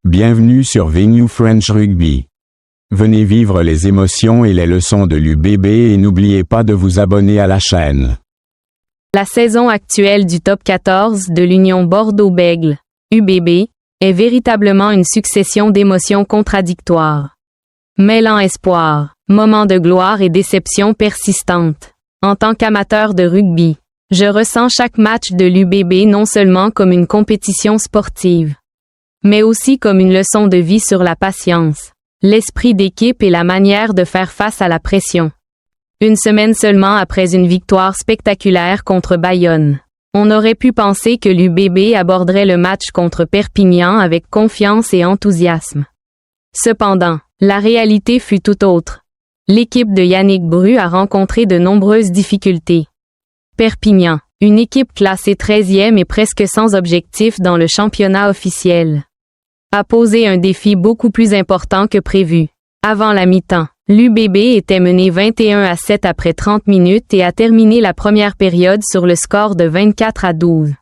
Bienvenue sur Venue French Rugby. Venez vivre les émotions et les leçons de l'UBB et n'oubliez pas de vous abonner à la chaîne. La saison actuelle du Top 14 de l'Union Bordeaux-Bègles, UBB, est véritablement une succession d'émotions contradictoires. Mêlant espoir, moments de gloire et déception persistante. En tant qu'amateur de rugby, je ressens chaque match de l'UBB non seulement comme une compétition sportive, mais aussi comme une leçon de vie sur la patience, l'esprit d'équipe et la manière de faire face à la pression. Une semaine seulement après une victoire spectaculaire contre Bayonne, on aurait pu penser que l'UBB aborderait le match contre Perpignan avec confiance et enthousiasme. Cependant, la réalité fut tout autre. L'équipe de Yannick Bru a rencontré de nombreuses difficultés. Perpignan, une équipe classée 13e et presque sans objectif dans le championnat officiel, a posé un défi beaucoup plus important que prévu. Avant la mi-temps, l'UBB était mené 21-7 après 30 minutes et a terminé la première période sur le score de 24-12.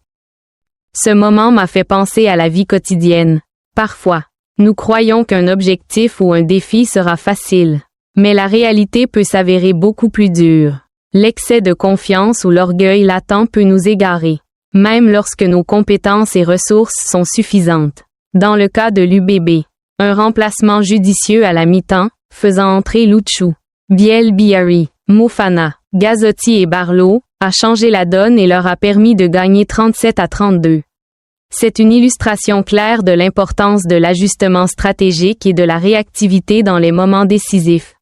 Ce moment m'a fait penser à la vie quotidienne. Parfois, nous croyons qu'un objectif ou un défi sera facile, mais la réalité peut s'avérer beaucoup plus dure. L'excès de confiance ou l'orgueil latent peut nous égarer, même lorsque nos compétences et ressources sont suffisantes. Dans le cas de l'UBB, un remplacement judicieux à la mi-temps, faisant entrer Luchou, Biel Biari, Mofana, Gazzotti et Barlow, a changé la donne et leur a permis de gagner 37-32. C'est une illustration claire de l'importance de l'ajustement stratégique et de la réactivité dans les moments décisifs.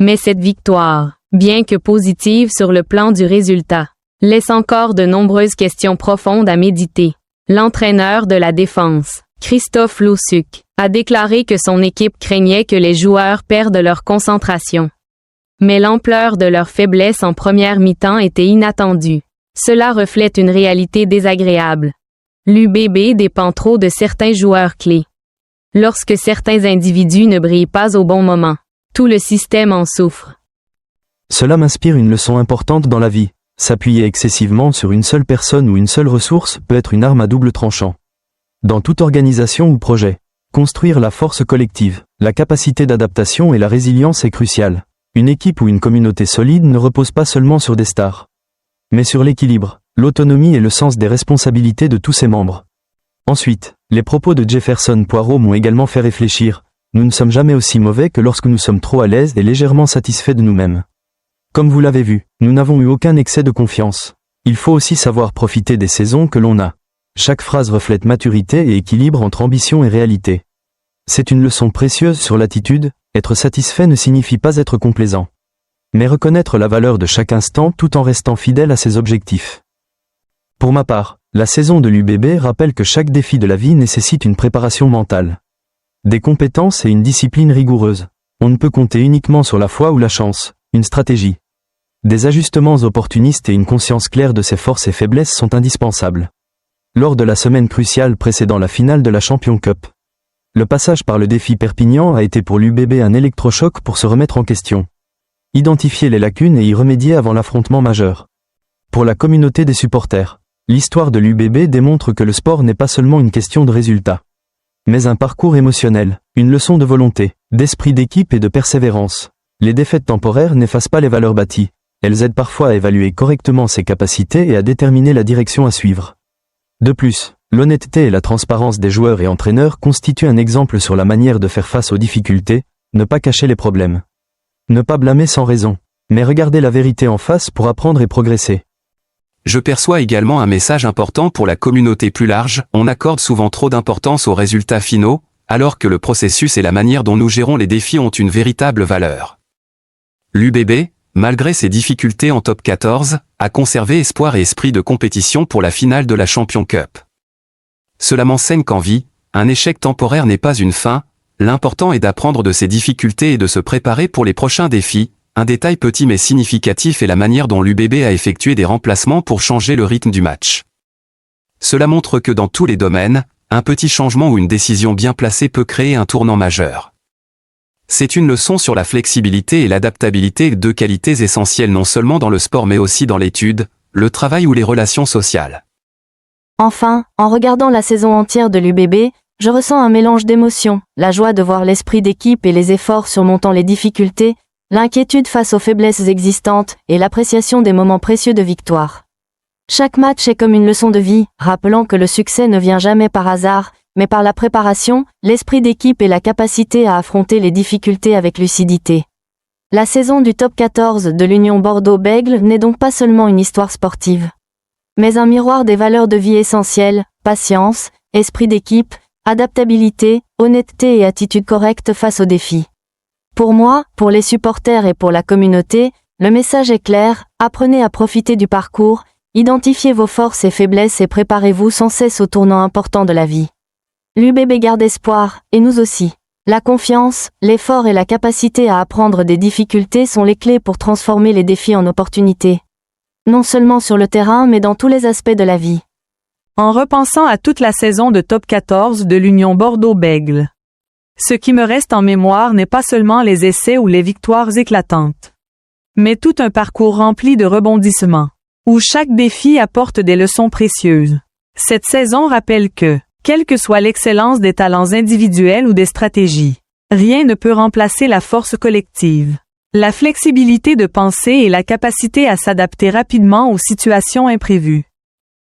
Mais cette victoire, bien que positive sur le plan du résultat, laisse encore de nombreuses questions profondes à méditer. L'entraîneur de la défense, Christophe Lossuc, a déclaré que son équipe craignait que les joueurs perdent leur concentration. Mais l'ampleur de leur faiblesse en première mi-temps était inattendue. Cela reflète une réalité désagréable. L'UBB dépend trop de certains joueurs clés. Lorsque certains individus ne brillent pas au bon moment, tout le système en souffre. Cela m'inspire une leçon importante dans la vie. S'appuyer excessivement sur une seule personne ou une seule ressource peut être une arme à double tranchant. Dans toute organisation ou projet, construire la force collective, la capacité d'adaptation et la résilience est cruciale. Une équipe ou une communauté solide ne repose pas seulement sur des stars, mais sur l'équilibre, l'autonomie et le sens des responsabilités de tous ses membres. Ensuite, les propos de Jefferson Poirot m'ont également fait réfléchir. Nous ne sommes jamais aussi mauvais que lorsque nous sommes trop à l'aise et légèrement satisfaits de nous-mêmes. Comme vous l'avez vu, nous n'avons eu aucun excès de confiance. Il faut aussi savoir profiter des saisons que l'on a. Chaque phrase reflète maturité et équilibre entre ambition et réalité. C'est une leçon précieuse sur l'attitude. Être satisfait ne signifie pas être complaisant, mais reconnaître la valeur de chaque instant tout en restant fidèle à ses objectifs. Pour ma part, la saison de l'UBB rappelle que chaque défi de la vie nécessite une préparation mentale, des compétences et une discipline rigoureuse. On ne peut compter uniquement sur la foi ou la chance, une stratégie. Des ajustements opportunistes et une conscience claire de ses forces et faiblesses sont indispensables. Lors de la semaine cruciale précédant la finale de la Champions Cup, le passage par le défi Perpignan a été pour l'UBB un électrochoc pour se remettre en question. Identifier les lacunes et y remédier avant l'affrontement majeur. Pour la communauté des supporters, l'histoire de l'UBB démontre que le sport n'est pas seulement une question de résultats, mais un parcours émotionnel, une leçon de volonté, d'esprit d'équipe et de persévérance. Les défaites temporaires n'effacent pas les valeurs bâties. Elles aident parfois à évaluer correctement ses capacités et à déterminer la direction à suivre. De plus, l'honnêteté et la transparence des joueurs et entraîneurs constituent un exemple sur la manière de faire face aux difficultés, ne pas cacher les problèmes. Ne pas blâmer sans raison, mais regarder la vérité en face pour apprendre et progresser. Je perçois également un message important pour la communauté plus large. On accorde souvent trop d'importance aux résultats finaux, alors que le processus et la manière dont nous gérons les défis ont une véritable valeur. L'UBB, malgré ses difficultés en top 14, a conservé espoir et esprit de compétition pour la finale de la Champions Cup. Cela m'enseigne qu'en vie, un échec temporaire n'est pas une fin, l'important est d'apprendre de ses difficultés et de se préparer pour les prochains défis. Un détail petit mais significatif est la manière dont l'UBB a effectué des remplacements pour changer le rythme du match. Cela montre que dans tous les domaines, un petit changement ou une décision bien placée peut créer un tournant majeur. C'est une leçon sur la flexibilité et l'adaptabilité, deux qualités essentielles non seulement dans le sport mais aussi dans l'étude, le travail ou les relations sociales. Enfin, en regardant la saison entière de l'UBB, Je ressens un mélange d'émotions, la joie de voir l'esprit d'équipe et les efforts surmontant les difficultés, l'inquiétude face aux faiblesses existantes et l'appréciation des moments précieux de victoire. Chaque match est comme une leçon de vie, rappelant que le succès ne vient jamais par hasard, mais par la préparation, l'esprit d'équipe et la capacité à affronter les difficultés avec lucidité. La saison du top 14 de l'Union Bordeaux-Bègles n'est donc pas seulement une histoire sportive, mais un miroir des valeurs de vie essentielles, patience, esprit d'équipe, adaptabilité, honnêteté et attitude correcte face aux défis. Pour moi, pour les supporters et pour la communauté, le message est clair, apprenez à profiter du parcours, identifiez vos forces et faiblesses et préparez-vous sans cesse au tournant important de la vie. L'UBB garde espoir, et nous aussi. La confiance, l'effort et la capacité à apprendre des difficultés sont les clés pour transformer les défis en opportunités. Non seulement sur le terrain mais dans tous les aspects de la vie. En repensant à toute la saison de top 14 de l'Union Bordeaux-Bègles, ce qui me reste en mémoire n'est pas seulement les essais ou les victoires éclatantes, mais tout un parcours rempli de rebondissements, où chaque défi apporte des leçons précieuses. Cette saison rappelle que, quelle que soit l'excellence des talents individuels ou des stratégies, rien ne peut remplacer la force collective, la flexibilité de pensée et la capacité à s'adapter rapidement aux situations imprévues.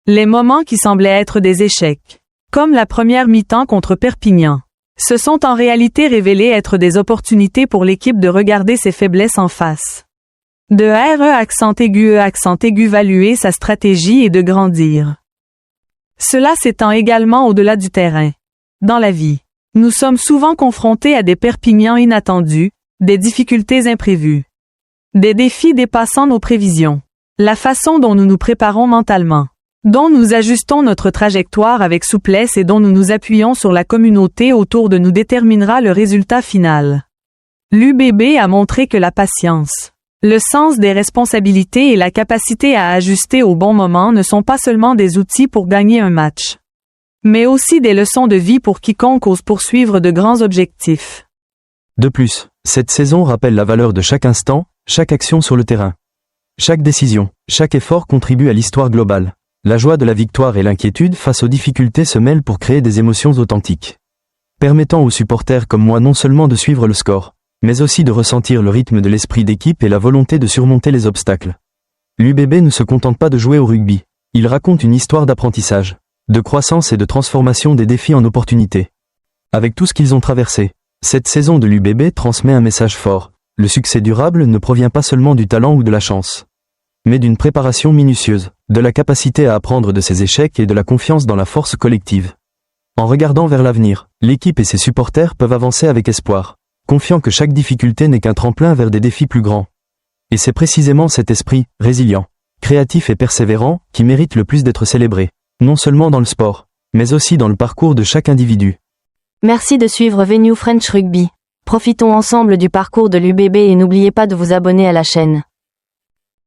Les moments qui semblaient être des échecs, comme la première mi-temps contre Perpignan, se sont en réalité révélés être des opportunités pour l'équipe de regarder ses faiblesses en face. De accent aigu valuer sa stratégie et de grandir. Cela s'étend également au-delà du terrain. Dans la vie, nous sommes souvent confrontés à des Perpignans inattendus, des difficultés imprévues, des défis dépassant nos prévisions. La façon dont nous nous préparons mentalement, dont nous ajustons notre trajectoire avec souplesse et dont nous nous appuyons sur la communauté autour de nous déterminera le résultat final. L'UBB a montré que la patience, le sens des responsabilités et la capacité à ajuster au bon moment ne sont pas seulement des outils pour gagner un match, mais aussi des leçons de vie pour quiconque ose poursuivre de grands objectifs. De plus, cette saison rappelle la valeur de chaque instant, chaque action sur le terrain. Chaque décision, chaque effort contribue à l'histoire globale. La joie de la victoire et l'inquiétude face aux difficultés se mêlent pour créer des émotions authentiques, permettant aux supporters comme moi non seulement de suivre le score, mais aussi de ressentir le rythme de l'esprit d'équipe et la volonté de surmonter les obstacles. L'UBB ne se contente pas de jouer au rugby, il raconte une histoire d'apprentissage, de croissance et de transformation des défis en opportunités. Avec tout ce qu'ils ont traversé, cette saison de l'UBB transmet un message fort, le succès durable ne provient pas seulement du talent ou de la chance, mais d'une préparation minutieuse, de la capacité à apprendre de ses échecs et de la confiance dans la force collective. En regardant vers l'avenir, l'équipe et ses supporters peuvent avancer avec espoir, confiant que chaque difficulté n'est qu'un tremplin vers des défis plus grands. Et c'est précisément cet esprit, résilient, créatif et persévérant, qui mérite le plus d'être célébré, non seulement dans le sport, mais aussi dans le parcours de chaque individu. Merci de suivre Venue French Rugby. Profitons ensemble du parcours de l'UBB et n'oubliez pas de vous abonner à la chaîne.